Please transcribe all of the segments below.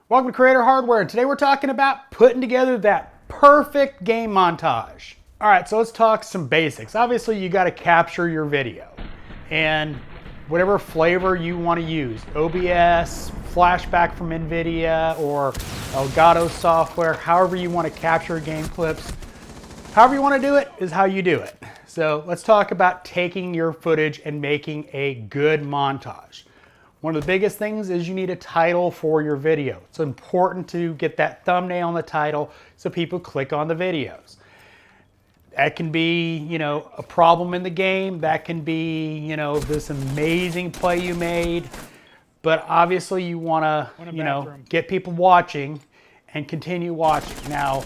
Welcome to Creator Hardware. Today we're talking about putting together that perfect game montage. All right, so let's talk some basics. Obviously, you got to capture your video and whatever flavor you want to use, OBS, flashback from NVIDIA, or Elgato software, however you want to capture game clips. However you want to do it is how you do it. So let's talk about taking your footage and making a good montage. One of the biggest things is you need a title for your video. It's important to get that thumbnail on the title so people click on the videos. That can be, a problem in the game. That can be, this amazing play you made. But obviously you want to, get people watching and continue watching. Now,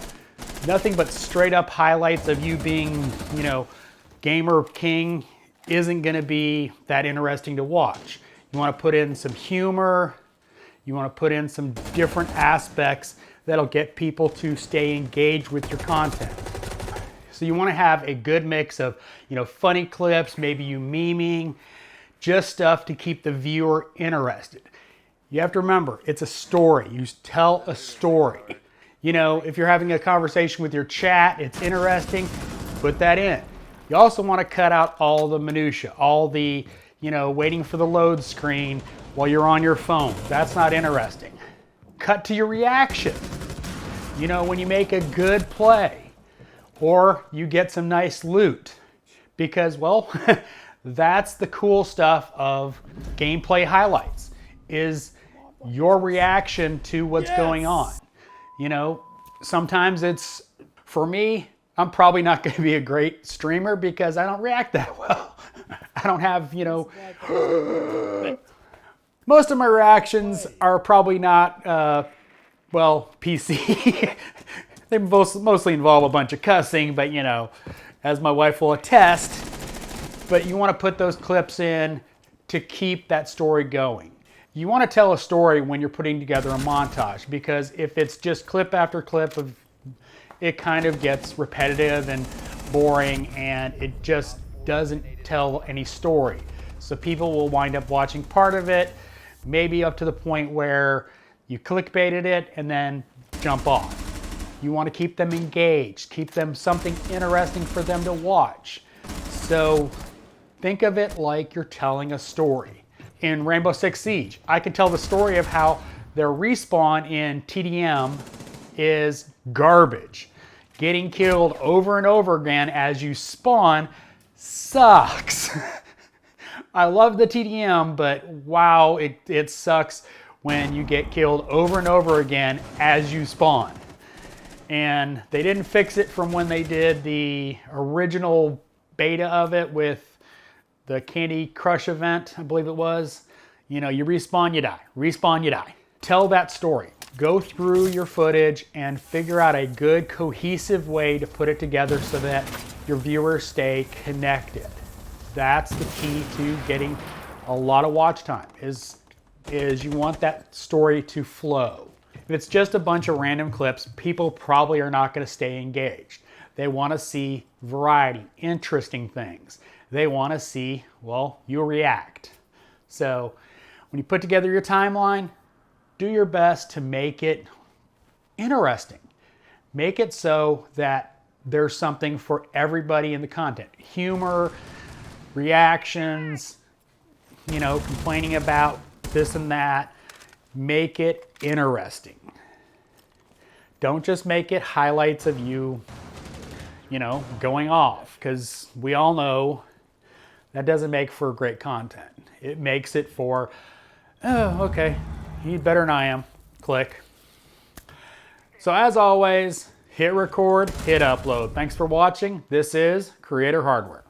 nothing but straight up highlights of you being, gamer king isn't going to be that interesting to watch. You want to put in some humor. You want to put in some different aspects that'll get people to stay engaged with your content. So you want to have a good mix of, funny clips, maybe you memeing, just stuff to keep the viewer interested. You have to remember, it's a story. You tell a story. If you're having a conversation with your chat, it's interesting, put that in. You also want to cut out all the minutia, all the waiting for the load screen while you're on your phone. That's not interesting. Cut to your reaction. When you make a good play or you get some nice loot, because, well, that's the cool stuff of gameplay highlights, is your reaction to what's going on. Sometimes it's, for me, I'm probably not going to be a great streamer because I don't react that well. I don't have, most of my reactions are probably not, PC. They mostly involve a bunch of cussing, but, as my wife will attest, but you want to put those clips in to keep that story going. You want to tell a story when you're putting together a montage, because if it's just clip after clip of, it kind of gets repetitive and boring, and it just doesn't tell any story. So people will wind up watching part of it, maybe up to the point where you clickbaited it and then jump off. You want to keep them engaged, keep them something interesting for them to watch. So think of it like you're telling a story. In Rainbow Six Siege, I can tell the story of how their respawn in TDM is garbage. Getting killed over and over again as you spawn sucks. I love the TDM, but wow, it sucks when you get killed over and over again as you spawn. And they didn't fix it from when they did the original beta of it with the Candy Crush event, I believe it was. You respawn, you die. Respawn, you die. Tell that story. Go through your footage and figure out a good cohesive way to put it together so that your viewers stay connected. That's the key to getting a lot of watch time, is you want that story to flow. If it's just a bunch of random clips, people probably are not going to stay engaged. They want to see variety, interesting things. They want to see, you react. So when you put together your timeline, do your best to make it interesting. Make it so that there's something for everybody in the content. Humor, reactions, complaining about this and that. Make it interesting. Don't just make it highlights of you, going off, because we all know that doesn't make for great content. It makes it for, oh, okay, he's better than I am. Click. So as always, hit record, hit upload. Thanks for watching. This is Creator Hardware.